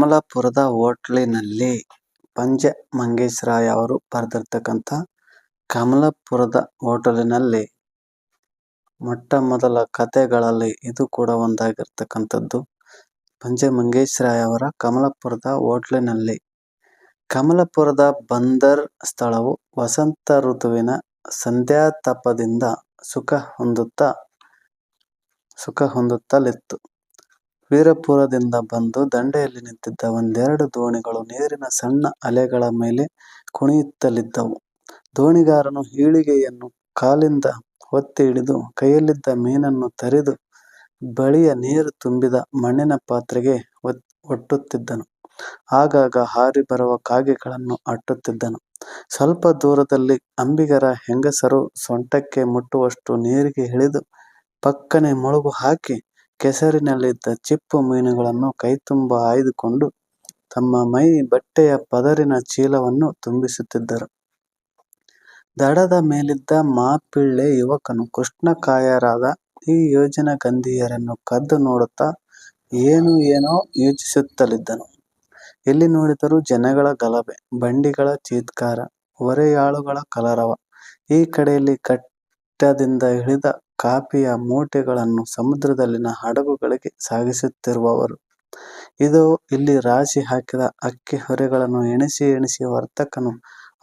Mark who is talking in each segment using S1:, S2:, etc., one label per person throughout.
S1: ಕಮಲಾಪುರದ ಹೋಟ್ಲಿನಲ್ಲಿ ಪಂಜೆ ಮಂಗೇಶರಾಯ ಅವರು ಬರೆದಿರ್ತಕ್ಕಂಥ ಕಮಲಾಪುರದ ಹೋಟೆಲಿನಲ್ಲಿ ಮೊಟ್ಟಮೊದಲ ಕಥೆಗಳಲ್ಲಿ ಇದು ಕೂಡ ಒಂದಾಗಿರ್ತಕ್ಕಂಥದ್ದು. ಪಂಜೆ ಮಂಗೇಶರಾಯ ಅವರ ಕಮಲಾಪುರದ ಹೋಟ್ಲಿನಲ್ಲಿ. ಕಮಲಾಪುರದ ಬಂದರ್ ಸ್ಥಳವು ವಸಂತ ಋತುವಿನ ಸಂಧ್ಯಾತಾಪದಿಂದ ಸುಖ ಹೊಂದುತ್ತಲಿತ್ತು. ವೀರಪುರದಿಂದ ಬಂದು ದಂಡೆಯಲ್ಲಿ ನಿಂತಿದ್ದ ಒಂದೆರಡು ದೋಣಿಗಳು ನೀರಿನ ಸಣ್ಣ ಅಲೆಗಳ ಮೇಲೆ ಕುಣಿಯುತ್ತಲಿದ್ದವು. ದೋಣಿಗಾರನು ಈಳಿಗೆಯನ್ನು ಕಾಲಿಂದ ಒತ್ತಿ ಹಿಡಿದು ಕೈಯಲ್ಲಿದ್ದ ಮೀನನ್ನು ತರಿದು ಬಳಿಯ ನೀರು ತುಂಬಿದ ಮಣ್ಣಿನ ಪಾತ್ರೆಗೆ ಒಟ್ಟುತ್ತಿದ್ದನು. ಆಗಾಗ ಹಾರಿ ಬರುವ ಕಾಗೆಗಳನ್ನು ಅಟ್ಟುತ್ತಿದ್ದನು. ಸ್ವಲ್ಪ ದೂರದಲ್ಲಿ ಅಂಬಿಗರ ಹೆಂಗಸರು ಸೊಂಟಕ್ಕೆ ಮುಟ್ಟುವಷ್ಟು ನೀರಿಗೆ ಇಳಿದು ಪಕ್ಕನೆ ಮುಳುಗು ಹಾಕಿ ಕೆಸರಿನಲ್ಲಿದ್ದ ಚಿಪ್ಪು ಮೀನುಗಳನ್ನು ಕೈತುಂಬ ಆಯ್ದುಕೊಂಡು ತಮ್ಮ ಮೈ ಬಟ್ಟೆಯ ಪದರಿನ ಚೀಲವನ್ನು ತುಂಬಿಸುತ್ತಿದ್ದರು. ದಡದ ಮೇಲಿದ್ದ ಮಾಪಿಳ್ಳೆ ಯುವಕನು ಕೃಷ್ಣಕಾಯರಾದ ಈ ಯೋಜನಗಂಧೀಯರನ್ನು ಕದ್ದು ನೋಡುತ್ತಾ ಏನೋ ಯೋಚಿಸುತ್ತಲಿದ್ದನು. ಎಲ್ಲಿ ನೋಡಿದರೂ ಜನಗಳ ಗಲಭೆ, ಬಂಡಿಗಳ ಚೀತ್ಕಾರ, ಹೊರೆಯಾಳುಗಳ ಕಲರವ. ಈ ಕಡೆಯಲ್ಲಿ ಕಟ್ಟದಿಂದ ಇಳಿದ ಕಾಫಿಯ ಮೂಟೆಗಳನ್ನು ಸಮುದ್ರದಲ್ಲಿನ ಹಡಗುಗಳಿಗೆ ಸಾಗಿಸುತ್ತಿರುವವರು. ಇದೋ ಇಲ್ಲಿ ರಾಶಿ ಹಾಕಿದ ಅಕ್ಕಿ ಹೊರೆಗಳನ್ನು ಎಣಿಸಿ ವರ್ತಕನು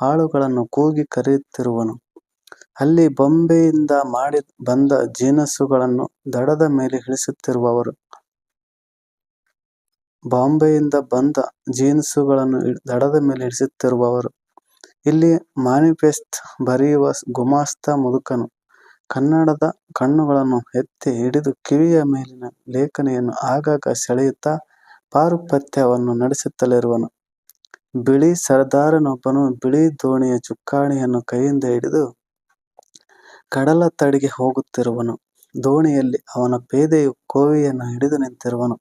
S1: ಆಳುಗಳನ್ನು ಕೂಗಿ ಕರೆಯುತ್ತಿರುವನು. ಅಲ್ಲಿ ಬಾಂಬೆಯಿಂದ ಬಂದ ಜೀನಸುಗಳನ್ನು ದಡದ ಮೇಲೆ ಇಳಿಸುತ್ತಿರುವವರು. ಇಲ್ಲಿ ಮ್ಯಾನಿಫೆಸ್ಟ್ ಬರೆಯುವ ಗುಮಾಸ್ತ ಮುದುಕನು ಕನ್ನಡದ ಕಣ್ಣುಗಳನ್ನು ಎತ್ತಿ ಹಿಡಿದು ಕಿವಿಯ ಮೇಲಿನ ಲೇಖನಿಯನ್ನು ಆಗಾಗ ಸೆಳೆಯುತ್ತಾ ಪಾರುಪತ್ಯವನ್ನು ನಡೆಸುತ್ತಲಿರುವನು. ಬಿಳಿ ಸರ್ದಾರನೊಬ್ಬನು ಬಿಳಿ ದೋಣಿಯ ಚುಕ್ಕಾಣಿಯನ್ನು ಕೈಯಿಂದ ಹಿಡಿದು ಕಡಲ ತಡಿಗೆ ಹೋಗುತ್ತಿರುವನು. ದೋಣಿಯಲ್ಲಿ ಅವನ ಪೇದೆಯು ಕೋವಿಯನ್ನು ಹಿಡಿದು ನಿಂತಿರುವನು.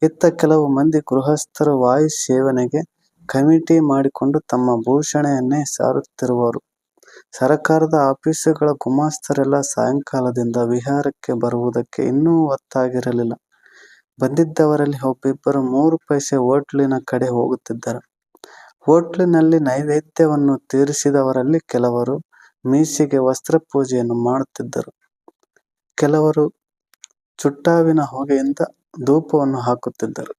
S1: ಇತ್ತ ಕೆಲವು ಮಂದಿ ಗೃಹಸ್ಥರು ವಾಯು ಸೇವನೆಗೆ ಕಮಿಟಿ ಮಾಡಿಕೊಂಡು ತಮ್ಮ ಭೂಷಣೆಯನ್ನೇ ಸಾರುತ್ತಿರುವರು. ಸರಕಾರದ ಆಫೀಸುಗಳ ಗುಮಾಸ್ತರೆಲ್ಲ ಸಾಯಂಕಾಲದಿಂದ ವಿಹಾರಕ್ಕೆ ಬರುವುದಕ್ಕೆ ಇನ್ನೂ ಹೊತ್ತಾಗಿರಲಿಲ್ಲ. ಬಂದಿದ್ದವರಲ್ಲಿ ಒಬ್ಬಿಬ್ಬರು 3 ಪೈಸೆ ಹೋಟ್ಲಿನ ಕಡೆ ಹೋಗುತ್ತಿದ್ದರು. ಹೋಟ್ಲಿನಲ್ಲಿ ನೈವೇದ್ಯವನ್ನು ತೀರಿಸಿದವರಲ್ಲಿ ಕೆಲವರು ಮೀಸೆಗೆ ವಸ್ತ್ರಪೂಜೆಯನ್ನು ಮಾಡುತ್ತಿದ್ದರು. ಕೆಲವರು ಚುಟ್ಟಾವಿನ ಹೊಗೆಯಿಂದ ಧೂಪವನ್ನು ಹಾಕುತ್ತಿದ್ದರು.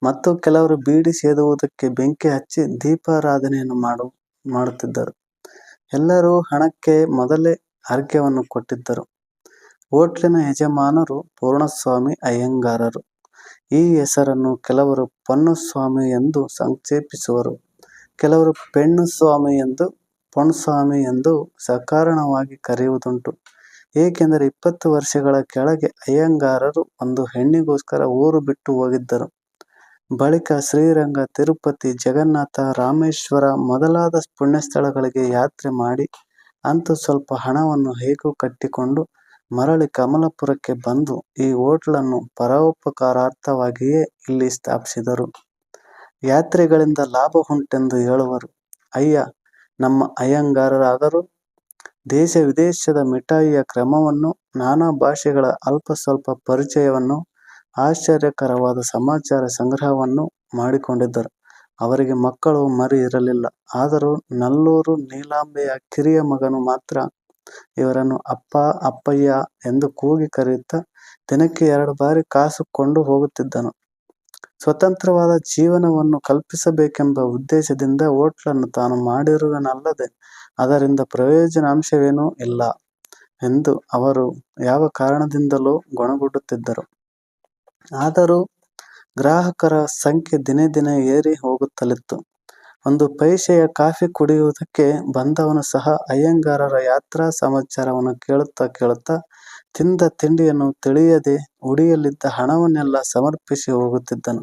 S1: ಮತ್ತು ಕೆಲವರು ಬೀಡಿ ಸೇದುವುದಕ್ಕೆ ಬೆಂಕಿ ಹಚ್ಚಿ ದೀಪಾರಾಧನೆಯನ್ನು ಮಾಡುತ್ತಿದ್ದರು. ಎಲ್ಲರೂ ಹಣಕ್ಕೆ ಮೊದಲೇ ಅರ್ಘ್ಯವನ್ನು ಕೊಟ್ಟಿದ್ದರು. ಹೋಟ್ಲಿನ ಯಜಮಾನರು ಪೂರ್ಣಸ್ವಾಮಿ ಅಯ್ಯಂಗಾರರು. ಈ ಹೆಸರನ್ನು ಕೆಲವರು ಪೊನ್ನುಸ್ವಾಮಿ ಎಂದು ಸಂಕ್ಷೇಪಿಸುವರು. ಕೆಲವರು ಪೊಣ್ಸ್ವಾಮಿ ಎಂದು ಸಕಾರಣವಾಗಿ ಕರೆಯುವುದುಂಟು. ಏಕೆಂದರೆ 20 ವರ್ಷಗಳ ಕೆಳಗೆ ಅಯ್ಯಂಗಾರರು ಒಂದು ಹೆಣ್ಣಿಗೋಸ್ಕರ ಊರು ಬಿಟ್ಟು ಹೋಗಿದ್ದರು. ಬಳಿಕ ಶ್ರೀರಂಗ, ತಿರುಪತಿ, ಜಗನ್ನಾಥ, ರಾಮೇಶ್ವರ ಮೊದಲಾದ ಪುಣ್ಯಸ್ಥಳಗಳಿಗೆ ಯಾತ್ರೆ ಮಾಡಿ ಅಂತೂ ಸ್ವಲ್ಪ ಹಣವನ್ನು ಹೇಗೋ ಕಟ್ಟಿಕೊಂಡು ಮರಳಿ ಕಮಲಾಪುರಕ್ಕೆ ಬಂದು ಈ ಹೋಟ್ಲನ್ನು ಪರೋಪಕಾರಾರ್ಥವಾಗಿಯೇ ಇಲ್ಲಿ ಸ್ಥಾಪಿಸಿದರು. ಯಾತ್ರಿಗಳಿಂದ ಲಾಭ ಉಂಟೆಂದು ಹೇಳುವರು. ಅಯ್ಯ ನಮ್ಮ ಅಯ್ಯಂಗಾರರಾದರೂ ದೇಶ ವಿದೇಶದ ಮಿಠಾಯಿಯ ಕ್ರಮವನ್ನು, ನಾನಾ ಭಾಷೆಗಳ ಅಲ್ಪ ಸ್ವಲ್ಪ ಪರಿಚಯವನ್ನು, ಆಶ್ಚರ್ಯಕರವಾದ ಸಮಾಚಾರ ಸಂಗ್ರಹವನ್ನು ಮಾಡಿಕೊಂಡಿದ್ದರು. ಅವರಿಗೆ ಮಕ್ಕಳು ಮರಿ ಇರಲಿಲ್ಲ. ಆದರೂ ನಲ್ಲೂರು ನೀಲಾಂಬೆಯ ಕಿರಿಯ ಮಗನು ಮಾತ್ರ ಇವರನ್ನು ಅಪ್ಪ ಅಪ್ಪಯ್ಯ ಎಂದು ಕೂಗಿ ಕರೆಯುತ್ತಾ ದಿನಕ್ಕೆ 2 ಬಾರಿ ಕಾಸು ಕೊಂಡು ಹೋಗುತ್ತಿದ್ದನು. ಸ್ವತಂತ್ರವಾದ ಜೀವನವನ್ನು ಕಲ್ಪಿಸಬೇಕೆಂಬ ಉದ್ದೇಶದಿಂದ ಹೋಟ್ಲನ್ನು ತಾನು ಮಾಡಿರುವನಲ್ಲದೆ ಅದರಿಂದ ಪ್ರಯೋಜನಾಂಶವೇನೂ ಇಲ್ಲ ಎಂದು ಅವರು ಯಾವ ಕಾರಣದಿಂದಲೋ ಗೊಣಗುಡುತ್ತಿದ್ದರು. ಆದರೂ ಗ್ರಾಹಕರ ಸಂಖ್ಯೆ ದಿನೇ ದಿನೇ ಏರಿ ಹೋಗುತ್ತಲಿತ್ತು. 1 ಪೈಸೆಯ ಕಾಫಿ ಕುಡಿಯುವುದಕ್ಕೆ ಬಂದವನು ಸಹ ಅಯ್ಯಂಗಾರರ ಯಾತ್ರಾ ಸಮಾಚಾರವನ್ನು ಕೇಳುತ್ತಾ ತಿಂದ ತಿಂಡಿಯನ್ನು ತಿಳಿಯದೆ ಉಡಿಯಲ್ಲಿದ್ದ ಹಣವನ್ನೆಲ್ಲ ಸಮರ್ಪಿಸಿ ಹೋಗುತ್ತಿದ್ದನು.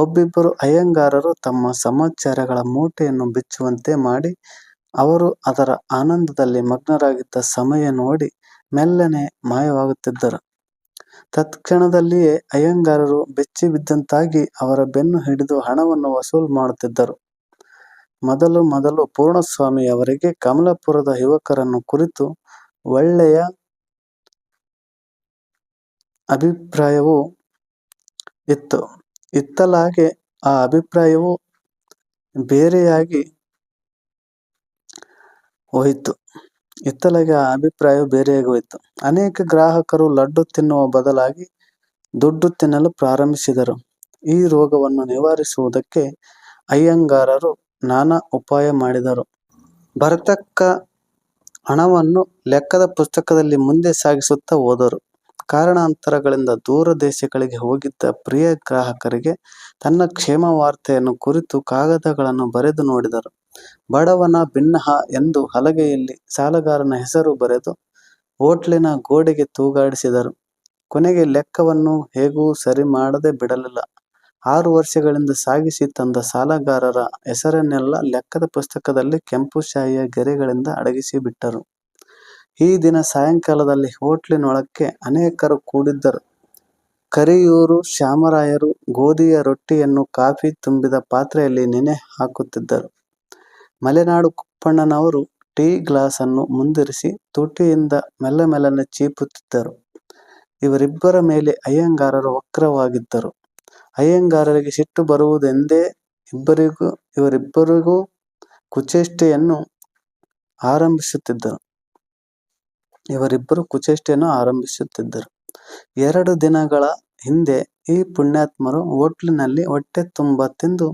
S1: ಒಬ್ಬಿಬ್ಬರು ಅಯ್ಯಂಗಾರರು ತಮ್ಮ ಸಮಾಚಾರಗಳ ಮೂಟೆಯನ್ನು ಬಿಚ್ಚುವಂತೆ ಮಾಡಿ ಅವರು ಅದರ ಆನಂದದಲ್ಲಿ ಮಗ್ನರಾಗಿದ್ದ ಸಮಯ ನೋಡಿ ಮೆಲ್ಲನೆ ಮಾಯವಾಗುತ್ತಿದ್ದರು. ತತ್ಕ್ಷಣದಲ್ಲಿಯೇ ಅಯ್ಯಂಗಾರರು ಬೆಚ್ಚಿ ಬಿದ್ದಂತಾಗಿ ಅವರ ಬೆನ್ನು ಹಿಡಿದು ಹಣವನ್ನು ವಸೂಲು ಮಾಡುತ್ತಿದ್ದರು. ಮೊದಲು ಪೂರ್ಣಸ್ವಾಮಿ ಅವರಿಗೆ ಕಮಲಾಪುರದ ಯುವಕರನ್ನು ಕುರಿತು ಒಳ್ಳೆಯ ಅಭಿಪ್ರಾಯವೂ ಇತ್ತು. ಇತ್ತಲಾಗೆ ಆ ಅಭಿಪ್ರಾಯವು ಬೇರೆಯಾಗಿ ಹೋಯಿತು. ಅನೇಕ ಗ್ರಾಹಕರು ಲಡ್ಡು ತಿನ್ನುವ ಬದಲಾಗಿ ದುಡ್ಡು ತಿನ್ನಲು ಪ್ರಾರಂಭಿಸಿದರು. ಈ ರೋಗವನ್ನು ನಿವಾರಿಸುವುದಕ್ಕೆ ಅಯ್ಯಂಗಾರರು ನಾನಾ ಉಪಾಯ ಮಾಡಿದರು. ಬರತಕ್ಕ ಹಣವನ್ನು ಲೆಕ್ಕದ ಪುಸ್ತಕದಲ್ಲಿ ಮುಂದೆ ಸಾಗಿಸುತ್ತಾ ಹೋದರು. ಕಾರಣಾಂತರಗಳಿಂದ ದೂರ ದೇಶಗಳಿಗೆ ಹೋಗಿದ್ದ ಪ್ರಿಯ ಗ್ರಾಹಕರಿಗೆ ತನ್ನ ಕ್ಷೇಮ ವಾರ್ತೆಯನ್ನು ಕುರಿತು ಕಾಗದಗಳನ್ನು ಬರೆದು ನೋಡಿದರು. ಬಡವನ ಬಿನ್ನಹ ಎಂದು ಹಲಗೆಯಲ್ಲಿ ಸಾಲಗಾರನ ಹೆಸರು ಬರೆದು ಹೋಟ್ಲಿನ ಗೋಡೆಗೆ ತೂಗಾಡಿಸಿದರು. ಕೊನೆಗೆ ಲೆಕ್ಕವನ್ನು ಹೇಗೂ ಸರಿ ಮಾಡದೆ ಬಿಡಲಿಲ್ಲ. 6 ವರ್ಷಗಳಿಂದ ಸಾಗಿಸಿ ತಂದ ಸಾಲಗಾರರ ಹೆಸರನ್ನೆಲ್ಲ ಲೆಕ್ಕದ ಪುಸ್ತಕದಲ್ಲಿ ಕೆಂಪು ಶಾಯಿಯ ಗೆರೆಗಳಿಂದ ಅಡಗಿಸಿ ಬಿಟ್ಟರು. ಈ ದಿನ ಸಾಯಂಕಾಲದಲ್ಲಿ ಹೋಟ್ಲಿನೊಳಕ್ಕೆ ಅನೇಕರು ಕೂಡಿದ್ದರು. ಕರಿಯೂರು ಶ್ಯಾಮರಾಯರು ಗೋಧಿಯ ರೊಟ್ಟಿಯನ್ನು ಕಾಫಿ ತುಂಬಿದ ಪಾತ್ರೆಯಲ್ಲಿ ನೆನೆ ಹಾಕುತ್ತಿದ್ದರು. ಮಲೆನಾಡು ಕುಪ್ಪಣ್ಣನವರು ಟೀ ಗ್ಲಾಸನ್ನು ಮುಂದಿರಿಸಿ ತುಟಿಯಿಂದ ಮೆಲ್ಲನೆ ಚೀಪುತ್ತಿದ್ದರು. ಇವರಿಬ್ಬರ ಮೇಲೆ ಅಯ್ಯಂಗಾರರು ವಕ್ರವಾಗಿದ್ದರು. ಅಯ್ಯಂಗಾರರಿಗೆ ಸಿಟ್ಟು ಬರುವುದೆಂದೇ ಇವರಿಬ್ಬರಿಗೂ ಕುಚೇಷ್ಟೆಯನ್ನು ಆರಂಭಿಸುತ್ತಿದ್ದರು. 2 ದಿನಗಳ ಹಿಂದೆ ಈ ಪುಣ್ಯಾತ್ಮರು ಹೋಟ್ಲಿನಲ್ಲಿ ಹೊಟ್ಟೆ ತುಂಬ ತಿಂದು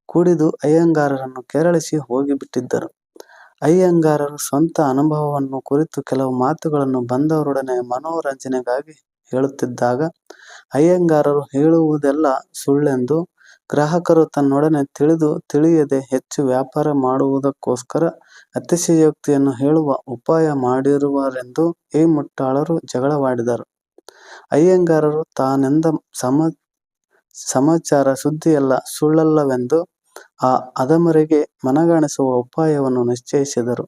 S1: ಕುಡಿದು ಅಯ್ಯಂಗಾರರನ್ನು ಕೆರಳಿಸಿ ಹೋಗಿಬಿಟ್ಟಿದ್ದರು. ಅಯ್ಯಂಗಾರರು ಸ್ವಂತ ಅನುಭವವನ್ನು ಕುರಿತು ಕೆಲವು ಮಾತುಗಳನ್ನು ಬಂದವರೊಡನೆ ಮನೋರಂಜನೆಗಾಗಿ ಹೇಳುತ್ತಿದ್ದಾಗ ಅಯ್ಯಂಗಾರರು ಹೇಳುವುದೆಲ್ಲ ಸುಳ್ಳೆಂದು, ಗ್ರಾಹಕರು ತನ್ನೊಡನೆ ತಿಳಿದು ತಿಳಿಯದೆ ಹೆಚ್ಚು ವ್ಯಾಪಾರ ಮಾಡುವುದಕ್ಕೋಸ್ಕರ ಅತಿಶಯೋಕ್ತಿಯನ್ನು ಹೇಳುವ ಉಪಾಯ ಮಾಡಿರುವರೆಂದು ಈ ಮುಟ್ಟಾಳರು ಜಗಳವಾಡಿದರು. ಅಯ್ಯಂಗಾರರು ತಾನೆಂದ ಸಮಾಚಾರ ಸುದ್ದಿಯೆಲ್ಲ ಸುಳ್ಳಲ್ಲವೆಂದು ಆ ಅಧಮರಿಗೆ ಮನಗಾಣಿಸುವ ಉಪಾಯವನ್ನು ನಿಶ್ಚಯಿಸಿದರು.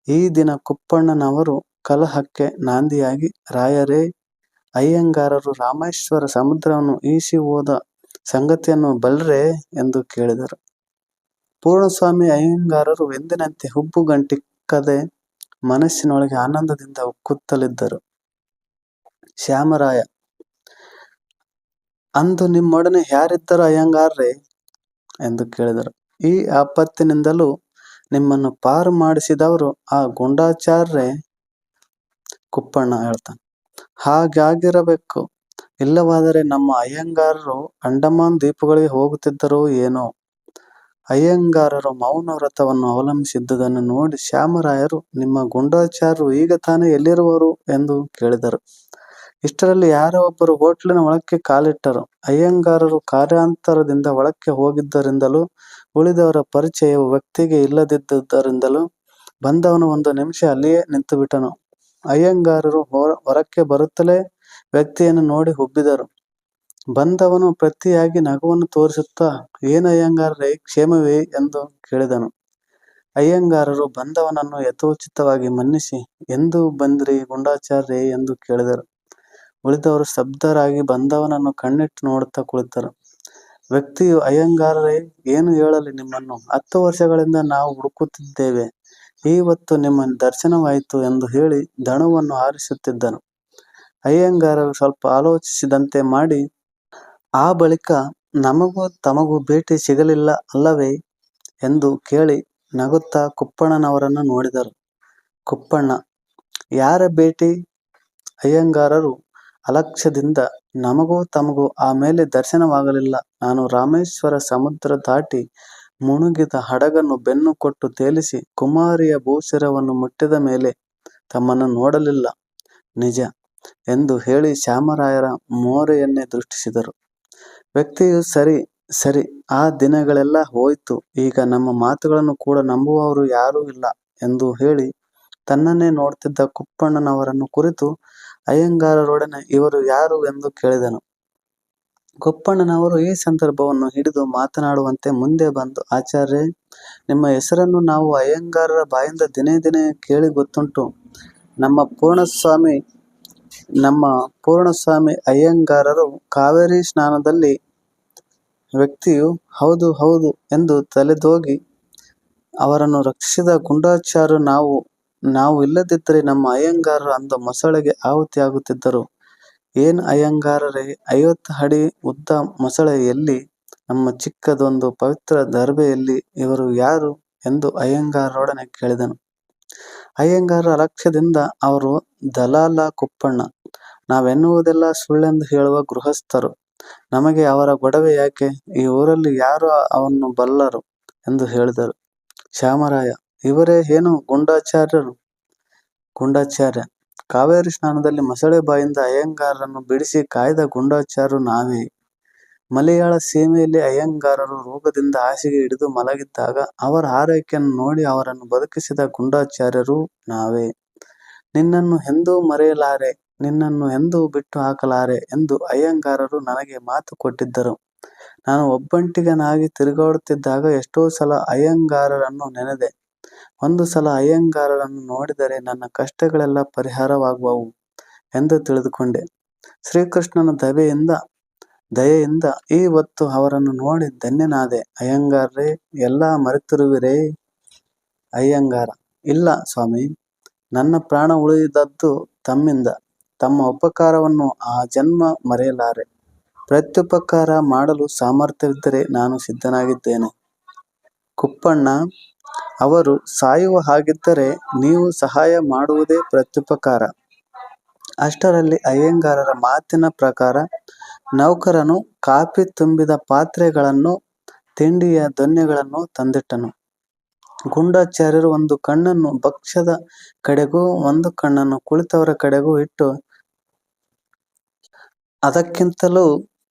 S1: ಈ ದಿನ ಕುಪ್ಪಣ್ಣನವರು ಕಲಹಕ್ಕೆ ನಾಂದಿಯಾಗಿ, ರಾಯರೇ, ಅಯ್ಯಂಗಾರರು ರಾಮೇಶ್ವರ ಸಮುದ್ರವನ್ನು ಈಸಿ ಹೋದ ಸಂಗತಿಯನ್ನು ಬಲ್ರೇ ಎಂದು ಕೇಳಿದರು. ಪೂರ್ಣಸ್ವಾಮಿ ಅಯ್ಯಂಗಾರರು ಎಂದಿನಂತೆ ಹುಬ್ಬುಗಂಟಿಕ್ಕದೆ ಮನಸ್ಸಿನೊಳಗೆ ಆನಂದದಿಂದ ಉಕ್ಕುತ್ತಲಿದ್ದರು. ಶ್ಯಾಮರಾಯ: ಅಂದು ನಿಮ್ಮೊಡನೆ ಯಾರಿದ್ದರು ಅಯ್ಯಂಗಾರ್ರೆ ಎಂದು ಕೇಳಿದರು. ಈ ಆಪತ್ತಿನಿಂದಲೂ ನಿಮ್ಮನ್ನು ಪಾರು ಮಾಡಿಸಿದವರು ಆ ಗುಂಡಾಚಾರ್ರೇ. ಕುಪ್ಪಣ್ಣ ಹೇಳ್ತಾನೆ, ಹಾಗಾಗಿರಬೇಕು. ಇಲ್ಲವಾದರೆ ನಮ್ಮ ಅಯ್ಯಂಗಾರರು ಅಂಡಮಾನ್ ದ್ವೀಪಗಳಿಗೆ ಹೋಗುತ್ತಿದ್ದರೋ ಏನೋ. ಅಯ್ಯಂಗಾರರು ಮೌನ ವ್ರತವನ್ನು ಅವಲಂಬಿಸಿದ್ದುದನ್ನು ನೋಡಿ ಶ್ಯಾಮರಾಯರು, ನಿಮ್ಮ ಗುಂಡಾಚಾರ್ಯರು ಈಗ ತಾನೇ ಎಲ್ಲಿರುವರು ಎಂದು ಕೇಳಿದರು. ಇಷ್ಟರಲ್ಲಿ ಯಾರೋ ಒಬ್ಬರು ಹೋಟ್ಲಿನ ಒಳಕ್ಕೆ ಕಾಲಿಟ್ಟರು. ಅಯ್ಯಂಗಾರರು ಕಾರ್ಯಾಂತರದಿಂದ ಒಳಕ್ಕೆ ಹೋಗಿದ್ದರಿಂದಲೂ ಉಳಿದವರ ಪರಿಚಯವು ವ್ಯಕ್ತಿಗೆ ಇಲ್ಲದಿದ್ದುದರಿಂದಲೂ ಬಂದವನು 1 ನಿಮಿಷ ಅಲ್ಲಿಯೇ ನಿಂತುಬಿಟ್ಟನು. ಅಯ್ಯಂಗಾರರು ಹೊರಕ್ಕೆ ಬರುತ್ತಲೇ ವ್ಯಕ್ತಿಯನ್ನು ನೋಡಿ ಉಬ್ಬಿದರು. ಬಂದವನು ಪ್ರತಿಯಾಗಿ ನಗುವನ್ನು ತೋರಿಸುತ್ತಾ, ಏನು ಅಯ್ಯಂಗಾರ್ರೆ, ಕ್ಷೇಮವೇ ಎಂದು ಕೇಳಿದನು. ಅಯ್ಯಂಗಾರರು ಬಂದವನನ್ನು ಯಥೋಚಿತವಾಗಿ ಮನ್ನಿಸಿ, ಎಂದು ಬಂದ್ರಿ ಗುಂಡಾಚಾರ್ಯರೇ ಎಂದು ಕೇಳಿದರು. ಉಳಿದವರು ಸ್ತಬ್ಧರಾಗಿ ಬಂದವನನ್ನು ಕಣ್ಣಿಟ್ಟು ನೋಡುತ್ತಾ ಕುಳಿತರು. ವ್ಯಕ್ತಿಯು, ಅಯ್ಯಂಗಾರರೇ, ಏನು ಹೇಳಲಿ ನಿಮ್ಮನ್ನು 10 ವರ್ಷಗಳಿಂದ ನಾವು ಹುಡುಕುತ್ತಿದ್ದೇವೆ. ಇವತ್ತು ನಿಮ್ಮ ದರ್ಶನವಾಯಿತು ಎಂದು ಹೇಳಿ ದಣವನ್ನು ಹಾರಿಸುತ್ತಿದ್ದನು. ಅಯ್ಯಂಗಾರರು ಸ್ವಲ್ಪ ಆಲೋಚಿಸಿದಂತೆ ಮಾಡಿ, ಆ ಬಳಿಕ ನಮಗೂ ತಮಗೂ ಭೇಟಿ ಸಿಗಲಿಲ್ಲ ಅಲ್ಲವೇ ಎಂದು ಕೇಳಿ ನಗುತ್ತಾ ಕುಪ್ಪಣ್ಣನವರನ್ನು ನೋಡಿದರು. ಕುಪ್ಪಣ್ಣ: ಯಾರ ಭೇಟಿ? ಅಯ್ಯಂಗಾರರು ಅಲಕ್ಷ್ಯದಿಂದ, ನಮಗೂ ತಮಗೂ ಆಮೇಲೆ ದರ್ಶನವಾಗಲಿಲ್ಲ. ನಾನು ರಾಮೇಶ್ವರ ಸಮುದ್ರ ದಾಟಿ ಮುಳುಗಿದ ಹಡಗನ್ನು ಬೆನ್ನು ಕೊಟ್ಟು ತೇಲಿಸಿ ಕುಮಾರಿಯ ಭೂಶಿರವನ್ನು ಮುಟ್ಟಿದ ಮೇಲೆ ತಮ್ಮನ್ನು ನೋಡಲಿಲ್ಲ, ನಿಜ ಎಂದು ಹೇಳಿ ಶ್ಯಾಮರಾಯರ ಮೋರೆಯನ್ನೇ ದೃಷ್ಟಿಸಿದರು. ವ್ಯಕ್ತಿಯು, ಸರಿ ಸರಿ, ಆ ದಿನಗಳೆಲ್ಲ ಹೋಯ್ತು. ಈಗ ನಮ್ಮ ಮಾತುಗಳನ್ನು ಕೂಡ ನಂಬುವವರು ಯಾರೂ ಇಲ್ಲ ಎಂದು ಹೇಳಿ ತನ್ನನ್ನೇ ನೋಡುತ್ತಿದ್ದ ಕುಪ್ಪಣ್ಣನವರನ್ನು ಕುರಿತು ಅಯ್ಯಂಗಾರರೊಡನೆ ಇವರು ಯಾರು ಎಂದು ಕೇಳಿದನು. ಕುಪ್ಪಣ್ಣನವರು ಈ ಸಂದರ್ಭವನ್ನು ಹಿಡಿದು ಮಾತನಾಡುವಂತೆ ಮುಂದೆ ಬಂದು, ಆಚಾರ್ಯರೇ, ನಿಮ್ಮ ಹೆಸರನ್ನು ನಾವು ಅಯ್ಯಂಗಾರರ ಬಾಯಿಂದ ದಿನೇ ದಿನೇ ಕೇಳಿ ಗೊತ್ತುಂಟು. ನಮ್ಮ ಪೂರ್ಣಸ್ವಾಮಿ ಅಯ್ಯಂಗಾರರು ಕಾವೇರಿ ಸ್ನಾನದಲ್ಲಿ. ವ್ಯಕ್ತಿಯು, ಹೌದು ಹೌದು ಎಂದು ತಲೆದೂಗಿ ಅವರನ್ನು ರಕ್ಷಿಸಿದ ಗುಂಡಾಚಾರ್ಯರು ನಾವು ಇಲ್ಲದಿದ್ದರೆ ನಮ್ಮ ಅಯ್ಯಂಗಾರರು ಅಂದು ಮೊಸಳೆಗೆ ಆಹುತಿಯಾಗುತ್ತಿದ್ದರು. ಏನ್ ಅಯ್ಯಂಗಾರರೇ, 50 ಅಡಿ ಉದ್ದ ಮೊಸಳೆ ಎಲ್ಲಿ? ನಮ್ಮ ಚಿಕ್ಕದೊಂದು ಪವಿತ್ರ ದರ್ಬೆಯಲ್ಲಿ ಇವರು ಯಾರು ಎಂದು ಅಯ್ಯಂಗಾರರೊಡನೆ ಕೇಳಿದನು. ಅಯ್ಯಂಗಾರ ಅಲಕ್ಷ್ಯದಿಂದ ಅವರು ದಲಾಲ ಕುಪ್ಪಣ್ಣ, ನಾವೆನ್ನುವುದೆಲ್ಲ ಸುಳ್ಳೆಂದು ಹೇಳುವ ಗೃಹಸ್ಥರು. ನಮಗೆ ಅವರ ಗೊಡವೆ ಯಾಕೆ? ಈ ಊರಲ್ಲಿ ಯಾರು ಅವನ್ನು ಬಲ್ಲರು ಎಂದು ಹೇಳಿದರು. ಶ್ಯಾಮರಾಯ, ಇವರೇ ಏನು ಗೂಢಾಚಾರ್ಯರು? ಗೂಢಾಚಾರ್ಯ, ಕಾವೇರಿ ಸ್ನಾನದಲ್ಲಿ ಮೊಸಳೆ ಬಾಯಿಂದ ಅಯ್ಯಂಗಾರರನ್ನು ಬಿಡಿಸಿ ಕಾಯ್ದ ಗೂಢಾಚಾರ್ಯರು ನಾವೇ. ಮಲಯಾಳ ಸೀಮೆಯಲ್ಲಿ ಅಯ್ಯಂಗಾರರು ರೋಗದಿಂದ ಹಾಸಿಗೆ ಹಿಡಿದು ಮಲಗಿದ್ದಾಗ ಅವರ ಆರೈಕೆಯನ್ನು ನೋಡಿ ಅವರನ್ನು ಬದುಕಿಸಿದ ಗೂಢಾಚಾರ್ಯರು ನಾವೇ. ನಿನ್ನನ್ನು ಎಂದೂ ಮರೆಯಲಾರೆ, ನಿನ್ನನ್ನು ಎಂದೂ ಬಿಟ್ಟು ಹಾಕಲಾರೆ ಎಂದು ಅಯ್ಯಂಗಾರರು ನನಗೆ ಮಾತು ಕೊಟ್ಟಿದ್ದರು. ನಾನು ಒಬ್ಬಂಟಿಗನಾಗಿ ತಿರುಗಾಡುತ್ತಿದ್ದಾಗ ಎಷ್ಟೋ ಸಲ ಅಯ್ಯಂಗಾರರನ್ನು ನೆನೆದೆ. ಒಂದು ಸಲ ಅಯ್ಯಂಗಾರರನ್ನು ನೋಡಿದರೆ ನನ್ನ ಕಷ್ಟಗಳೆಲ್ಲ ಪರಿಹಾರವಾಗುವವು ಎಂದು ತಿಳಿದುಕೊಂಡೆ. ಶ್ರೀಕೃಷ್ಣನ ದಯೆಯಿಂದ ಈ ಹೊತ್ತು ಅವರನ್ನು ನೋಡಿ ಧನ್ಯನಾದೆ. ಅಯ್ಯಂಗಾರ್ರೇ, ಎಲ್ಲ ಮರೆತಿರುವಿರೇ? ಅಯ್ಯಂಗಾರ, ಇಲ್ಲ ಸ್ವಾಮಿ, ನನ್ನ ಪ್ರಾಣ ಉಳಿದದ್ದು ತಮ್ಮಿಂದ. ತಮ್ಮ ಉಪಕಾರವನ್ನು ಆ ಜನ್ಮ ಮರೆಯಲಾರೆ. ಪ್ರತ್ಯುಪಕಾರ ಮಾಡಲು ಸಾಮರ್ಥ್ಯವಿದ್ದರೆ ನಾನು ಸಿದ್ಧನಾಗಿದ್ದೇನೆ. ಕುಪ್ಪಣ್ಣ, ಅವರು ಸಾಯುವ ಹಾಗಿದ್ದರೆ ನೀವು ಸಹಾಯ ಮಾಡುವುದೇ ಪ್ರತ್ಯುಪಕಾರ. ಅಷ್ಟರಲ್ಲಿ ಅಯ್ಯಂಗಾರರ ಮಾತಿನ ಪ್ರಕಾರ ನೌಕರನು ಕಾಫಿ ತುಂಬಿದ ಪಾತ್ರೆಗಳನ್ನು, ತಿಂಡಿಯ ದೊನ್ನೆಗಳನ್ನು ತಂದಿಟ್ಟನು. ಗೂಢಾಚಾರ್ಯರು ಒಂದು ಕಣ್ಣನ್ನು ಭಕ್ಷ್ಯದ ಕಡೆಗೂ ಒಂದು ಕಣ್ಣನ್ನು ಕುಳಿತವರ ಕಡೆಗೂ ಇಟ್ಟು, ಅದಕ್ಕಿಂತಲೂ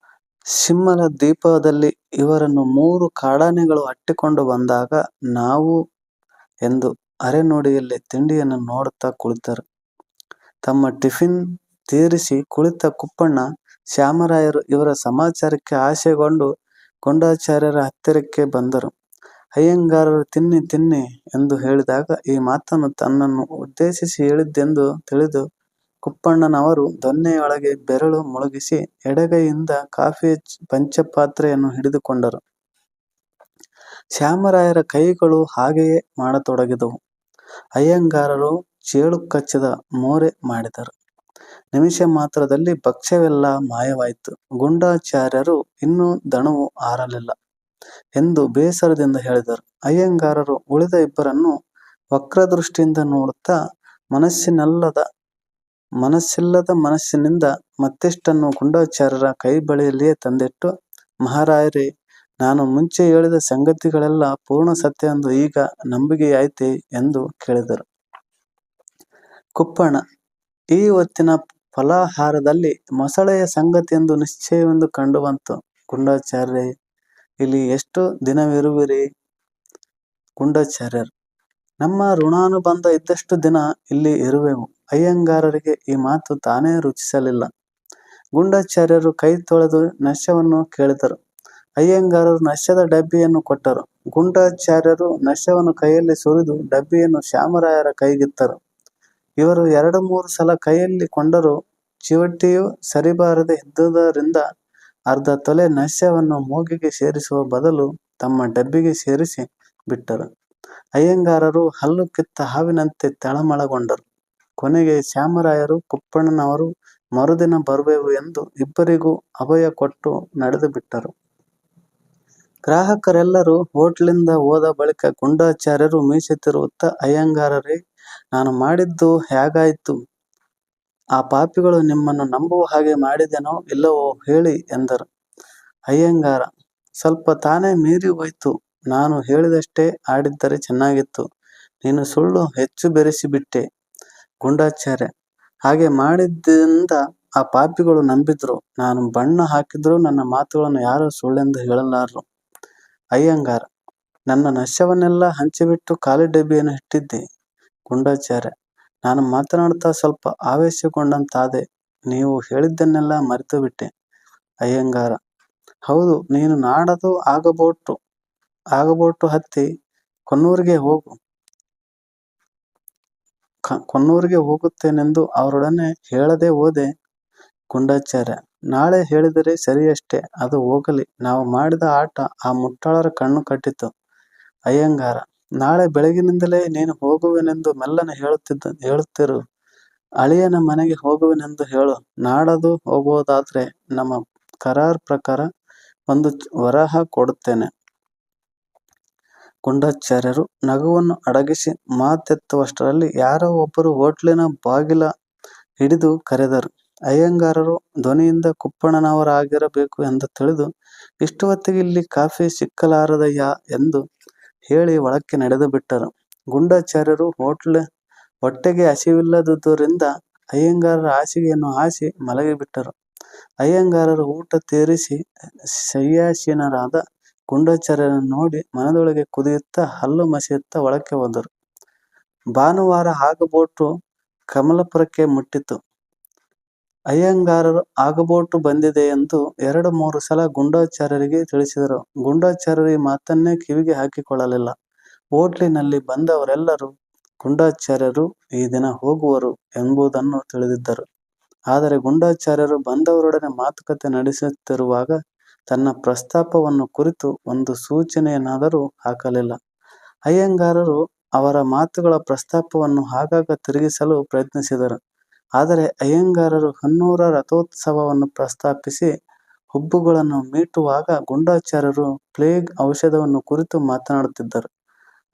S1: ಸಿಂಹಲ ದ್ವೀಪದಲ್ಲಿ ಇವರನ್ನು 3 ಕಾಡಾನೆಗಳು ಅಟ್ಟಿಕೊಂಡು ಬಂದಾಗ ನಾವು ಎಂದು ಅರೆನುಡಿಯಲ್ಲಿ ತಿಂಡಿಯನ್ನು ನೋಡುತ್ತಾ ಕುಳಿತರು. ತಮ್ಮ ಟಿಫಿನ್ ತೀರಿಸಿ ಕುಳಿತ ಕುಪ್ಪಣ್ಣ, ಶ್ಯಾಮರಾಯರು ಇವರ ಸಮಾಚಾರಕ್ಕೆ ಆಶೆಗೊಂಡು ಗೂಢಾಚಾರ್ಯರ ಹತ್ತಿರಕ್ಕೆ ಬಂದರು. ಅಯ್ಯಂಗಾರರು ತಿನ್ನಿ ತಿನ್ನಿ ಎಂದು ಹೇಳಿದಾಗ ಈ ಮಾತನ್ನು ತನ್ನನ್ನು ಉದ್ದೇಶಿಸಿ ಹೇಳಿದ್ದೆಂದು ತಿಳಿದು ಕುಪ್ಪಣ್ಣನವರು ದೊನ್ನೆಯೊಳಗೆ ಬೆರಳು ಮುಳುಗಿಸಿ ಎಡಗೈಯಿಂದ ಕಾಫಿಯ ಪಂಚಪಾತ್ರೆಯನ್ನು ಹಿಡಿದುಕೊಂಡರು. ಶ್ಯಾಮರಾಯರ ಕೈಗಳು ಹಾಗೆಯೇ ಮಾಡತೊಡಗಿದವು. ಅಯ್ಯಂಗಾರರು ಚೇಳು ಕಚ್ಚಿದ ಮೋರೆ ಮಾಡಿದರು. ನಿಮಿಷ ಮಾತ್ರದಲ್ಲಿ ಭಕ್ಷ್ಯವೆಲ್ಲ ಮಾಯವಾಯಿತು. ಗೂಢಾಚಾರ್ಯರು ಇನ್ನೂ ದಣವು ಆರಲಿಲ್ಲ ಎಂದು ಬೇಸರದಿಂದ ಹೇಳಿದರು. ಅಯ್ಯಂಗಾರರು ಉಳಿದ ಇಬ್ಬರನ್ನು ವಕ್ರದೃಷ್ಟಿಯಿಂದ ನೋಡುತ್ತಾ ಮನಸ್ಸಿಲ್ಲದ ಮನಸ್ಸಿನಿಂದ ಮತ್ತಿಷ್ಟನ್ನು ಗೂಢಾಚಾರ್ಯರ ಕೈ ಬಳಿಯಲ್ಲಿಯೇ ತಂದಿಟ್ಟು, ಮಹಾರಾಯರೇ, ನಾನು ಮುಂಚೆ ಹೇಳಿದ ಸಂಗತಿಗಳೆಲ್ಲ ಪೂರ್ಣ ಸತ್ಯವೆಂದು ಈಗ ನಂಬಿಕೆಯಾಯಿತೆ ಎಂದು ಕೇಳಿದರು. ಕುಪ್ಪಣ್ಣ, ಈ ಹೊತ್ತಿನ ಫಲಾಹಾರದಲ್ಲಿ ಮೊಸಳೆಯ ಸಂಗತಿಯೆಂದು ನಿಶ್ಚಯವೆಂದು ಕಂಡುಬಂತು. ಗೂಢಾಚಾರ್ಯರೇ, ಇಲ್ಲಿ ಎಷ್ಟು ದಿನವಿರುವಿರಿ? ಗೂಢಾಚಾರ್ಯರು, ನಮ್ಮ ಋಣಾನುಬಂಧ ಇದ್ದಷ್ಟು ದಿನ ಇಲ್ಲಿ ಇರುವೆವು. ಅಯ್ಯಂಗಾರರಿಗೆ ಈ ಮಾತು ತಾನೇ ರುಚಿಸಲಿಲ್ಲ. ಗೂಢಾಚಾರ್ಯರು ಕೈ ತೊಳೆದು ನಶ್ಯವನ್ನು ಕೇಳಿದರು. ಅಯ್ಯಂಗಾರರು ನಶ್ಯದ ಡಬ್ಬಿಯನ್ನು ಕೊಟ್ಟರು. ಗೂಢಾಚಾರ್ಯರು ನಶ್ಯವನ್ನು ಕೈಯಲ್ಲಿ ಸುರಿದು ಡಬ್ಬಿಯನ್ನು ಶ್ಯಾಮರಾಯರ ಕೈಗಿತ್ತರು. ಇವರು 2-3 ಸಲ ಕೈಯಲ್ಲಿ ಕೊಂಡರೂ ಚಿವಟಿಯೂ ಸರಿಬಾರದೆ ಇದ್ದುದರಿಂದ ಅರ್ಧ ತೊಲೆ ನಶ್ಯವನ್ನು ಮೂಗಿಗೆ ಸೇರಿಸುವ ಬದಲು ತಮ್ಮ ಡಬ್ಬಿಗೆ ಸೇರಿಸಿ ಬಿಟ್ಟರು. ಅಯ್ಯಂಗಾರರು ಹಲ್ಲು ಕಿತ್ತ ಹಾವಿನಂತೆ ತಳಮಳಗೊಂಡರು. ಕೊನೆಗೆ ಶ್ಯಾಮರಾಯರು ಕುಪ್ಪಣ್ಣನವರು ಮರುದಿನ ಬರುವೆವು ಎಂದು ಇಬ್ಬರಿಗೂ ಅಭಯ ಕೊಟ್ಟು ನಡೆದು ಬಿಟ್ಟರು. ಗ್ರಾಹಕರೆಲ್ಲರೂ ಹೋಟ್ಲಿಂದ ಹೋದ ಬಳಿಕ ಗೂಢಾಚಾರ್ಯರು ಮೀಸೆ ತಿರುವುತ್ತಾ, ಅಯ್ಯಂಗಾರರೇ, ನಾನು ಮಾಡಿದ್ದು ಹೇಗಾಯಿತು? ಆ ಪಾಪಿಗಳು ನಿಮ್ಮನ್ನು ನಂಬುವ ಹಾಗೆ ಮಾಡಿದೆನೋ ಇಲ್ಲವೋ ಹೇಳಿ ಎಂದರು. ಅಯ್ಯಂಗಾರ, ಸ್ವಲ್ಪ ತಾನೇ ಮೀರಿ ಹೋಯ್ತು. ನಾನು ಹೇಳಿದಷ್ಟೇ ಆಡಿದ್ದರೆ ಚೆನ್ನಾಗಿತ್ತು. ನೀನು ಸುಳ್ಳು ಹೆಚ್ಚು ಬೆರೆಸಿಬಿಟ್ಟೆ. ಗೂಢಾಚಾರ್ಯ, ಹಾಗೆ ಮಾಡಿದ್ದರಿಂದ ಆ ಪಾಪಿಗಳು ನಂಬಿದ್ರು. ನಾನು ಬಣ್ಣ ಹಾಕಿದ್ರೂ ನನ್ನ ಮಾತುಗಳನ್ನು ಯಾರೂ ಸುಳ್ಳೆಂದು ಹೇಳಲಾರರು. ಅಯ್ಯಂಗಾರ, ನನ್ನ ನಶ್ಯವನ್ನೆಲ್ಲ ಹಂಚಿಬಿಟ್ಟು ಖಾಲಿ ಡಬ್ಬಿಯನ್ನು ಇಟ್ಟಿದ್ದೆ. ಗೂಢಾಚಾರ್ಯ, ನಾನು ಮಾತನಾಡುತ್ತಾ ಸ್ವಲ್ಪ ಆವೇಶಗೊಂಡಂತಾದೆ. ನೀವು ಹೇಳಿದ್ದನ್ನೆಲ್ಲ ಮರೆತು ಬಿಟ್ಟೆ. ಅಯ್ಯಂಗಾರ, ಹೌದು, ನೀನು ನಾಡದು ಆಗಬೋಟು ಹತ್ತಿ ಕೊನ್ನೂರಿಗೆ ಹೋಗುತ್ತೇನೆಂದು ಅವರೊಡನೆ ಹೇಳದೆ ಹೋದೆ. ಗೂಢಾಚಾರ್ಯ, ನಾಳೆ ಹೇಳಿದರೆ ಸರಿಯಷ್ಟೇ, ಅದು ಹೋಗಲಿ. ನಾವು ಮಾಡಿದ ಆಟ ಆ ಮುಟ್ಟಾಳರ ಕಣ್ಣು ಕಟ್ಟಿತು. ಅಯ್ಯಂಗಾರ, ನಾಳೆ ಬೆಳಗಿನಿಂದಲೇ ನೀನು ಹೋಗುವೆನೆಂದು ಮೆಲ್ಲನೆ ಹೇಳುತ್ತಿರು. ಅಳಿಯನ ಮನೆಗೆ ಹೋಗುವೆನೆಂದು ಹೇಳು. ನಾಡದು ಹೋಗುವುದಾದ್ರೆ ನಮ್ಮ ಕರಾರ್ ಪ್ರಕಾರ ಒಂದು ವರಹ ಕೊಡುತ್ತೇನೆ. ಗುಂಡಾಚಾರ್ಯರು ನಗುವನ್ನು ಅಡಗಿಸಿ ಮಾತೆತ್ತುವಷ್ಟರಲ್ಲಿ ಯಾರೋ ಒಬ್ಬರು ಹೋಟ್ಲಿನ ಬಾಗಿಲ ಹಿಡಿದು ಕರೆದರು. ಅಯ್ಯಂಗಾರರು ಧ್ವನಿಯಿಂದ ಕುಪ್ಪಣ್ಣನವರಾಗಿರಬೇಕು ಎಂದು ತಿಳಿದು, ಇಷ್ಟು ಹೊತ್ತಿಗೆ ಇಲ್ಲಿ ಕಾಫಿ ಸಿಕ್ಕಲಾರದಯ್ಯ ಎಂದು ಹೇಳಿ ಒಳಕ್ಕೆ ನಡೆದು ಬಿಟ್ಟರು. ಗುಂಡಾಚಾರ್ಯರು ಹೊಟ್ಟೆಗೆ ಹಸಿವಿಲ್ಲದುದರಿಂದ ಅಯ್ಯಂಗಾರರ ಹಾಸಿಗೆಯನ್ನು ಹಾಸಿ ಮಲಗಿಬಿಟ್ಟರು. ಅಯ್ಯಂಗಾರರು ಊಟ ತೀರಿಸಿ ಶಯ್ಯಾಸೀನರಾದ ಗುಂಡಾಚಾರ್ಯರನ್ನು ನೋಡಿ ಮನದೊಳಗೆ ಕುದಿಯುತ್ತಾ ಹಲ್ಲು ಮಸೆಯುತ್ತಾ ಒಳಕ್ಕೆ ಹೋದರು. ಭಾನುವಾರ ಆಗಬೋಟು ಕಮಲಾಪುರಕ್ಕೆ ಮುಟ್ಟಿತು. ಅಯ್ಯಂಗಾರರು ಆಗಬೋಟು ಬಂದಿದೆ ಎಂದು 2-3 ಸಲ ಗುಂಡಾಚಾರ್ಯರಿಗೆ ತಿಳಿಸಿದರು. ಗುಂಡಾಚಾರ್ಯರು ಈ ಮಾತನ್ನೇ ಕಿವಿಗೆ ಹಾಕಿಕೊಳ್ಳಲಿಲ್ಲ. ಹೋಟ್ಲಿನಲ್ಲಿ ಬಂದವರೆಲ್ಲರೂ ಗುಂಡಾಚಾರ್ಯರು ಈ ದಿನ ಹೋಗುವರು ಎಂಬುದನ್ನು ತಿಳಿದಿದ್ದರು. ಆದರೆ ಗುಂಡಾಚಾರ್ಯರು ಬಂದವರೊಡನೆ ಮಾತುಕತೆ ನಡೆಸುತ್ತಿರುವಾಗ ತನ್ನ ಪ್ರಸ್ತಾಪವನ್ನು ಕುರಿತು ಒಂದು ಸೂಚನೆಯನ್ನಾದರೂ ಹಾಕಲಿಲ್ಲ. ಅಯ್ಯಂಗಾರರು ಅವರ ಮಾತುಗಳ ಪ್ರಸ್ತಾಪವನ್ನು ಆಗಾಗ ತಿರುಗಿಸಲು ಪ್ರಯತ್ನಿಸಿದರು. ಆದರೆ ಅಯ್ಯಂಗಾರರು ಹೊನ್ನೂರ ರಥೋತ್ಸವವನ್ನು ಪ್ರಸ್ತಾಪಿಸಿ ಹುಬ್ಬುಗಳನ್ನು ಮೀಟುವಾಗ ಗುಂಡಾಚಾರ್ಯರು ಪ್ಲೇಗ್ ಔಷಧವನ್ನು ಕುರಿತು ಮಾತನಾಡುತ್ತಿದ್ದರು.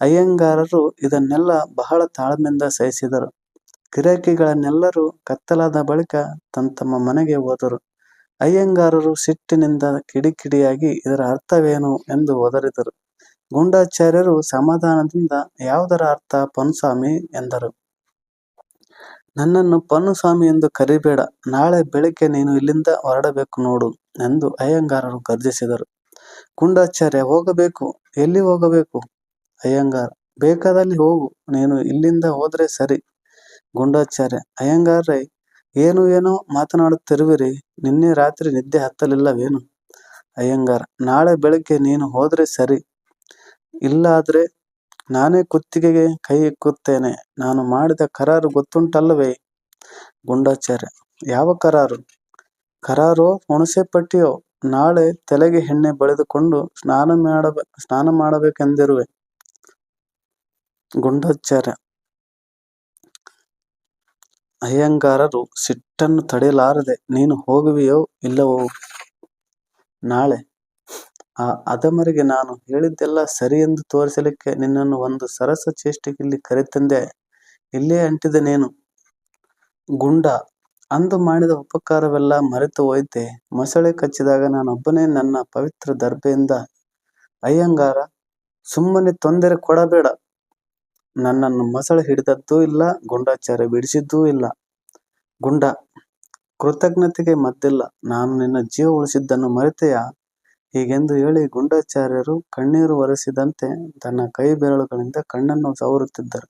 S1: ಅಯ್ಯಂಗಾರರು ಇದನ್ನೆಲ್ಲ ಬಹಳ ತಾಳ್ಮೆಯಿಂದ ಸಹಿಸಿದರು. ಗಿರಾಕಿಗಳನ್ನೆಲ್ಲರೂ ಕತ್ತಲಾದ ಬಳಿಕ ತಮ್ಮ ಮನೆಗೆ ಹೋದರು. ಅಯ್ಯಂಗಾರರು ಸಿಟ್ಟಿನಿಂದ ಕಿಡಿಕಿಡಿಯಾಗಿ ಇದರ ಅರ್ಥವೇನು ಎಂದು ಒದರಿದರು. ಗುಂಡಾಚಾರ್ಯರು ಸಮಾಧಾನದಿಂದ ಯಾವುದರ ಅರ್ಥ ಪೊನ್ಸ್ವಾಮಿ ಎಂದರು. ನನ್ನನ್ನು ಪೊನ್ನುಸ್ವಾಮಿ ಎಂದು ಕರಿಬೇಡ, ನಾಳೆ ಬೆಳಿಗ್ಗೆ ನೀನು ಇಲ್ಲಿಂದ ಹೊರಡಬೇಕು ನೋಡು ಎಂದು ಅಯ್ಯಂಗಾರರು ಗರ್ಜಿಸಿದರು. ಗುಂಡಾಚಾರ್ಯ ಹೋಗಬೇಕು, ಎಲ್ಲಿ ಹೋಗಬೇಕು? ಅಯ್ಯಂಗಾರ, ಬೇಕಾದಲ್ಲಿ ಹೋಗು, ನೀನು ಇಲ್ಲಿಂದ ಹೋದ್ರೆ ಸರಿ. ಗುಂಡಾಚಾರ್ಯ, ಅಯ್ಯಂಗಾರ್ರೆ, ಏನೋ ಮಾತನಾಡುತ್ತಿರುವಿರಿ, ನಿನ್ನೆ ರಾತ್ರಿ ನಿದ್ದೆ ಹತ್ತಲಿಲ್ಲವೇನು? ಅಯ್ಯಂಗಾರ, ನಾಳೆ ಬೆಳಗ್ಗೆ ನೀನು ಹೋದ್ರೆ ಸರಿ, ಇಲ್ಲಾದ್ರೆ ನಾನೇ ಕುತ್ತಿಗೆಗೆ ಕೈ ಇಕ್ಕುತ್ತೇನೆ. ನಾನು ಮಾಡಿದ ಕರಾರು ಗೊತ್ತುಂಟಲ್ಲವೇ? ಗುಂಡಾಚಾರ್ಯ, ಯಾವ ಕರಾರು? ಕರಾರೋ ಹುಣಸೆ ಪಟ್ಟಿಯೋ? ನಾಳೆ ತಲೆಗೆ ಎಣ್ಣೆ ಬಳಿದುಕೊಂಡು ಸ್ನಾನ ಮಾಡಬೇಕೆಂದಿರುವೆ. ಗುಂಡಾಚಾರ್ಯ, ಅಯ್ಯಂಗಾರರು ಸಿಟ್ಟನ್ನು ತಡೆಯಲಾರದೆ, ನೀನು ಹೋಗುವೆಯೋ ಇಲ್ಲವೋ? ನಾಳೆ ಆ ಅಧಮರಿಗೆ ನಾನು ಹೇಳಿದ್ದೆಲ್ಲ ಸರಿ ಎಂದು ತೋರಿಸಲಿಕ್ಕೆ ನಿನ್ನನ್ನು ಒಂದು ಸರಸ ಚೇಷ್ಟೆಗೆ ಇಲ್ಲಿ ಕರೆತಂದೆ. ಇಲ್ಲೇ ಅಂಟಿದೆ ನೀನು. ಗುಂಡ, ಅಂದು ಮಾಡಿದ ಉಪಕಾರವೆಲ್ಲ ಮರೆತು ಹೋಯ್ತೆ. ಮೊಸಳೆ ಕಚ್ಚಿದಾಗ ನಾನೊಬ್ಬನೇ ನನ್ನ ಪವಿತ್ರ ದರ್ಬೆಯಿಂದ. ಅಯ್ಯಂಗಾರ, ಸುಮ್ಮನೆ ತೊಂದರೆ ಕೊಡಬೇಡ. ನನ್ನನ್ನು ಮೊಸಳೆ ಹಿಡಿದದ್ದೂ ಇಲ್ಲ, ಗುಂಡಾಚಾರ್ಯ ಬಿಡಿಸಿದ್ದೂ ಇಲ್ಲ. ಗುಂಡ, ಕೃತಜ್ಞತೆಗೆ ಮದ್ದಿಲ್ಲ. ನಾನು ನಿನ್ನ ಜೀವ ಉಳಿಸಿದ್ದನ್ನು ಮರೆತೆಯಾ? ಹೀಗೆಂದು ಹೇಳಿ ಗುಂಡಾಚಾರ್ಯರು ಕಣ್ಣೀರು ಒರೆಸಿದಂತೆ ತನ್ನ ಕೈ ಬೆರಳುಗಳಿಂದ ಕಣ್ಣನ್ನು ಸವರುತ್ತಿದ್ದರು.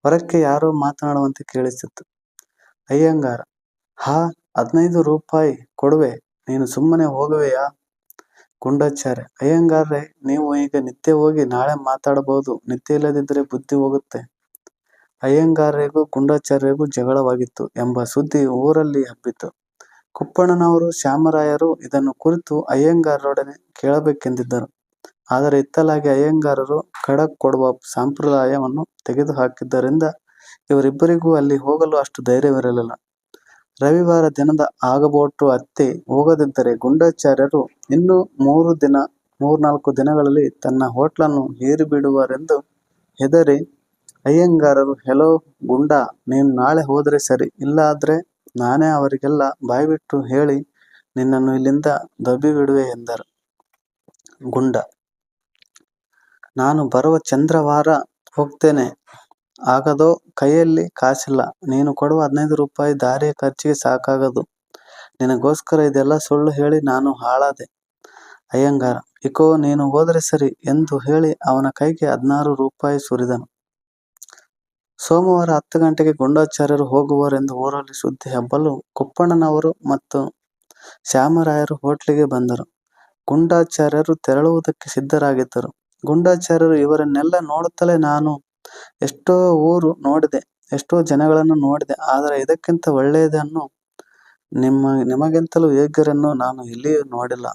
S1: ಹೊರಕ್ಕೆ ಯಾರೋ ಮಾತನಾಡುವಂತೆ ಕೇಳಿಸಿತು. ಅಯ್ಯಂಗಾರ, 15 ರೂಪಾಯಿ ಕೊಡುವೆ, ನೀನು ಸುಮ್ಮನೆ ಹೋಗುವೆಯಾ? ಗುಂಡಾಚಾರ್ಯ, ಅಯ್ಯಂಗಾರ್ರೆ, ನೀವು ಈಗ ನಿದ್ದೆ ಹೋಗಿ ನಾಳೆ ಮಾತಾಡಬಹುದು. ನಿದ್ದೆ ಇಲ್ಲದಿದ್ದರೆ ಬುದ್ಧಿ ಹೋಗುತ್ತೆ. ಅಯ್ಯಂಗಾರ್ರಿಗೂ ಗುಂಡಾಚಾರ್ಯರಿಗೂ ಜಗಳವಾಗಿತ್ತು ಎಂಬ ಸುದ್ದಿ ಊರಲ್ಲಿ ಹಬ್ಬಿತು. ಕುಪ್ಪಣ್ಣನವರು ಶ್ಯಾಮರಾಯರು ಇದನ್ನು ಕುರಿತು ಅಯ್ಯಂಗಾರರೊಡನೆ ಕೇಳಬೇಕೆಂದಿದ್ದರು. ಆದರೆ ಇತ್ತಲಾಗಿ ಅಯ್ಯಂಗಾರರು ಖಡಕ್ ಕೊಡುವ ಸಂಪ್ರದಾಯವನ್ನು ತೆಗೆದುಹಾಕಿದ್ದರಿಂದ ಇವರಿಬ್ಬರಿಗೂ ಅಲ್ಲಿ ಹೋಗಲು ಅಷ್ಟು ಧೈರ್ಯವಿರಲಿಲ್ಲ. ರವಿವಾರ ದಿನದ ಆಗಬೋಟು ಹತ್ತಿ ಹೋಗದಿದ್ದರೆ ಗುಂಡಾಚಾರ್ಯರು ಇನ್ನೂ 3-4 ದಿನಗಳಲ್ಲಿ ತನ್ನ ಹೋಟ್ಲನ್ನು ಏರಿಬಿಡುವರೆಂದು ಹೆದರಿ ಅಯ್ಯಂಗಾರರು, ಹೆಲೋ ಗುಂಡಾ, ನೀನು ನಾಳೆ ಹೋದರೆ ಸರಿ, ಇಲ್ಲಾದ್ರೆ ನಾನೇ ಅವರಿಗೆಲ್ಲ ಬಾಯ್ಬಿಟ್ಟು ಹೇಳಿ ನಿನ್ನನ್ನು ಇಲ್ಲಿಂದ ದಬ್ಬಿಬಿಡುವೆ ಎಂದರು. ಗುಂಡ, ನಾನು ಬರುವ ಚಂದ್ರವಾರ ಹೋಗ್ತೇನೆ. ಆಗದೋ? ಕೈಯಲ್ಲಿ ಕಾಸಿಲ್ಲ. ನೀನು ಕೊಡುವ 15 ರೂಪಾಯಿ ದಾರಿಯ ಖರ್ಚಿಗೆ ಸಾಕಾಗದು. ನಿನಗೋಸ್ಕರ ಇದೆಲ್ಲ ಸುಳ್ಳು ಹೇಳಿ ನಾನು ಹಾಳಾದೆ. ಅಯ್ಯಂಗಾರ, ಇಕೋ, ನೀನು ಹೋದರೆ ಸರಿ ಎಂದು ಹೇಳಿ ಅವನ ಕೈಗೆ 16 ರೂಪಾಯಿ ಸುರಿದನು. ಸೋಮವಾರ 10 ಗಂಟೆಗೆ ಗುಂಡಾಚಾರ್ಯರು ಹೋಗುವರೆಂದು ಊರಲ್ಲಿ ಸುದ್ದಿ ಹಬ್ಬಲು ಕುಪ್ಪಣ್ಣನವರು ಮತ್ತು ಶ್ಯಾಮರಾಯರು ಹೋಟ್ಲಿಗೆ ಬಂದರು. ಗುಂಡಾಚಾರ್ಯರು ತೆರಳುವುದಕ್ಕೆ ಸಿದ್ಧರಾಗಿದ್ದರು. ಗುಂಡಾಚಾರ್ಯರು ಇವರನ್ನೆಲ್ಲ ನೋಡುತ್ತಲೇ, ನಾನು ಎಷ್ಟೋ ಊರು ನೋಡಿದೆ, ಎಷ್ಟೋ ಜನಗಳನ್ನು ನೋಡಿದೆ, ಆದರೆ ಇದಕ್ಕಿಂತ ಒಳ್ಳೆಯದನ್ನು, ನಿಮಗಿಂತಲೂ ಯೋಗ್ಯರನ್ನು ನಾನು ಎಲ್ಲಿಯೂ ನೋಡಿಲ್ಲ.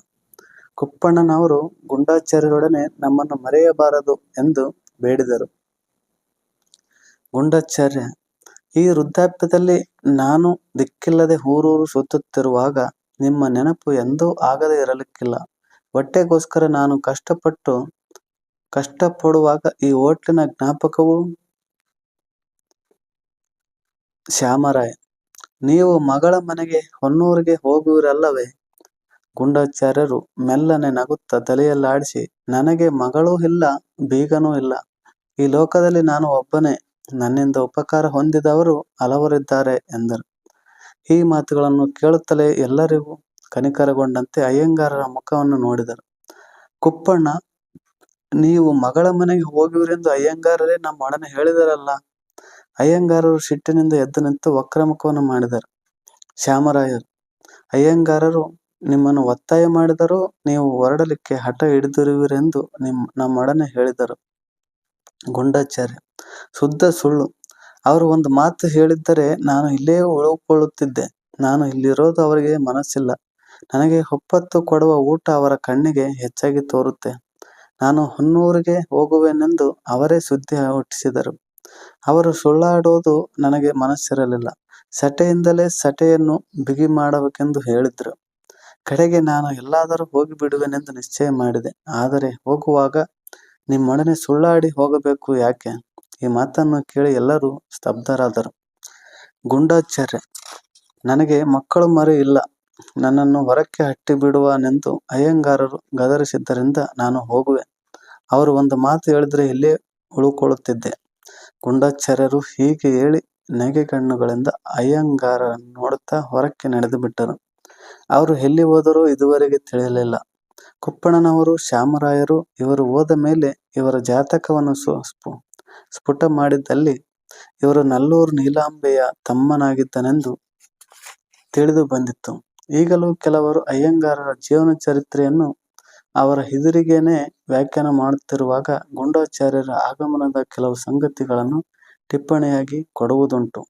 S1: ಕುಪ್ಪಣ್ಣನವರು ಗುಂಡಾಚಾರ್ಯರೊಡನೆ ನಮ್ಮನ್ನು ಮರೆಯಬಾರದು ಎಂದು ಬೇಡಿದರು. ಗುಂಡಾಚಾರ್ಯ, ಈ ವೃದ್ಧಾಪ್ಯದಲ್ಲಿ ನಾನು ದಿಕ್ಕಿಲ್ಲದೆ ಊರೂರು ಸುತ್ತುತ್ತಿರುವಾಗ ನಿಮ್ಮ ನೆನಪು ಎಂದೂ ಆಗದೆ ಇರಲಿಕ್ಕಿಲ್ಲ. ಹೊಟ್ಟೆಗೋಸ್ಕರ ನಾನು ಕಷ್ಟಪಡುವಾಗ ಈ ಹೋಟ್ಲಿನ ಜ್ಞಾಪಕವು ಶ್ಯಾಮರಾಯ, ನೀವು ಮಗಳ ಮನೆಗೆ ಹೊನ್ನೂರಿಗೆ ಹೋಗುವಿರಲ್ಲವೇ? ಗುಂಡಾಚಾರ್ಯರು ಮೆಲ್ಲನೆ ನಗುತ್ತಾ ತಲೆಯಲ್ಲಾಡಿಸಿ, ನನಗೆ ಮಗಳೂ ಇಲ್ಲ, ಬೀಗನೂ ಇಲ್ಲ. ಈ ಲೋಕದಲ್ಲಿ ನಾನು ಒಬ್ಬನೇ. ನನ್ನಿಂದ ಉಪಕಾರ ಹೊಂದಿದವರು ಹಲವರಿದ್ದಾರೆ ಎಂದರು. ಈ ಮಾತುಗಳನ್ನು ಕೇಳುತ್ತಲೇ ಎಲ್ಲರಿಗೂ ಕನಿಕರಗೊಂಡಂತೆ ಅಯ್ಯಂಗಾರರ ಮುಖವನ್ನು ನೋಡಿದರು. ಕುಪ್ಪಣ್ಣ, ನೀವು ಮಗಳ ಮನೆಗೆ ಹೋಗುವಿರೆಂದು ಅಯ್ಯಂಗಾರರೇ ನಮ್ಮೊಡನೆ ಹೇಳಿದರಲ್ಲ. ಅಯ್ಯಂಗಾರರು ಸಿಟ್ಟಿನಿಂದ ಎದ್ದು ನಿಂತು ವಕ್ರಮುಖವನ್ನು ಮಾಡಿದರು. ಶ್ಯಾಮರಾಯರು, ಅಯ್ಯಂಗಾರರು ನಿಮ್ಮನ್ನು ಒತ್ತಾಯ ಮಾಡಿದರೂ ನೀವು ಹೊರಡಲಿಕ್ಕೆ ಹಠ ಹಿಡಿದಿರುವಿರೆಂದು ನಮ್ಮೊಡನೆ ಹೇಳಿದರು. ಗುಂಡಾಚಾರ್ಯ, ಶುದ್ಧ ಸುಳ್ಳು. ಅವರು ಒಂದು ಮಾತು ಹೇಳಿದ್ದರೆ ನಾನು ಇಲ್ಲೇ ಉಳಿದುಕೊಳ್ಳುತ್ತಿದ್ದೆ. ನಾನು ಇಲ್ಲಿರೋದು ಅವರಿಗೆ ಮನಸ್ಸಿಲ್ಲ. ನನಗೆ ಹೊಪ್ಪತ್ತು ಕೊಡುವ ಊಟ ಅವರ ಕಣ್ಣಿಗೆ ಹೆಚ್ಚಾಗಿ ತೋರುತ್ತೆ. ನಾನು ಹೊನ್ನೂರಿಗೆ ಹೋಗುವೆನೆಂದು ಅವರೇ ಸುದ್ದಿ ಹುಟ್ಟಿಸಿದರು. ಅವರು ಸುಳ್ಳಾಡೋದು ನನಗೆ ಮನಸ್ಸಿರಲಿಲ್ಲ. ಸಟೆಯಿಂದಲೇ ಸಟೆಯನ್ನು ಬಿಗಿ ಮಾಡಬೇಕೆಂದು ಹೇಳಿದ್ರು. ಕಡೆಗೆ ನಾನು ಎಲ್ಲಾದರೂ ಹೋಗಿಬಿಡುವೆನೆಂದು ನಿಶ್ಚಯ ಮಾಡಿದೆ. ಆದರೆ ಹೋಗುವಾಗ ನಿಮ್ಮೊಡನೆ ಸುಳ್ಳಾಡಿ ಹೋಗಬೇಕು ಯಾಕೆ? ಈ ಮಾತನ್ನು ಕೇಳಿ ಎಲ್ಲರೂ ಸ್ತಬ್ಧರಾದರು. ಗುಂಡಾಚಾರ್ಯ, ನನಗೆ ಮಕ್ಕಳು ಮರಿ ಇಲ್ಲ. ನನ್ನನ್ನು ಹೊರಕ್ಕೆ ಹಟ್ಟಿಬಿಡುವನೆಂದು ಅಯ್ಯಂಗಾರರು ಗದರಿಸಿದ್ದರಿಂದ ನಾನು ಹೋಗುವೆ. ಅವರು ಒಂದು ಮಾತು ಹೇಳಿದರೆ ಇಲ್ಲೇ ಉಳುಕೊಳ್ಳುತ್ತಿದ್ದೆ. ಗುಂಡಾಚಾರ್ಯರು ಹೀಗೆ ಹೇಳಿ ನೆಗೆಗಣ್ಣುಗಳಿಂದ ಅಯ್ಯಂಗಾರರನ್ನು ನೋಡುತ್ತಾ ಹೊರಕ್ಕೆ ನಡೆದು ಬಿಟ್ಟರು. ಅವರು ಎಲ್ಲಿ ಹೋದರೋ ಇದುವರೆಗೆ ತಿಳಿಯಲಿಲ್ಲ. ಕುಪ್ಪಣ್ಣನವರು, ಶ್ಯಾಮರಾಯರು ಇವರು ಹೋದ ಮೇಲೆ ಇವರ ಜಾತಕವನ್ನು ಸ್ಫುಟ ಮಾಡಿದ್ದಲ್ಲಿ ಇವರು ನಲ್ಲೂರು ನೀಲಾಂಬೆಯ ತಮ್ಮನಾಗಿದ್ದನೆಂದು ತಿಳಿದು ಬಂದಿತ್ತು. ಈಗಲೂ ಕೆಲವರು ಅಯ್ಯಂಗಾರರ ಜೀವನ ಚರಿತ್ರೆಯನ್ನು ಅವರ ಎದುರಿಗೇನೆ ವ್ಯಾಖ್ಯಾನ ಮಾಡುತ್ತಿರುವಾಗ ಗುಂಡಾಚಾರ್ಯರ ಆಗಮನದ ಕೆಲವು ಸಂಗತಿಗಳನ್ನು ಟಿಪ್ಪಣಿಯಾಗಿ ಕೊಡುವುದುಂಟು.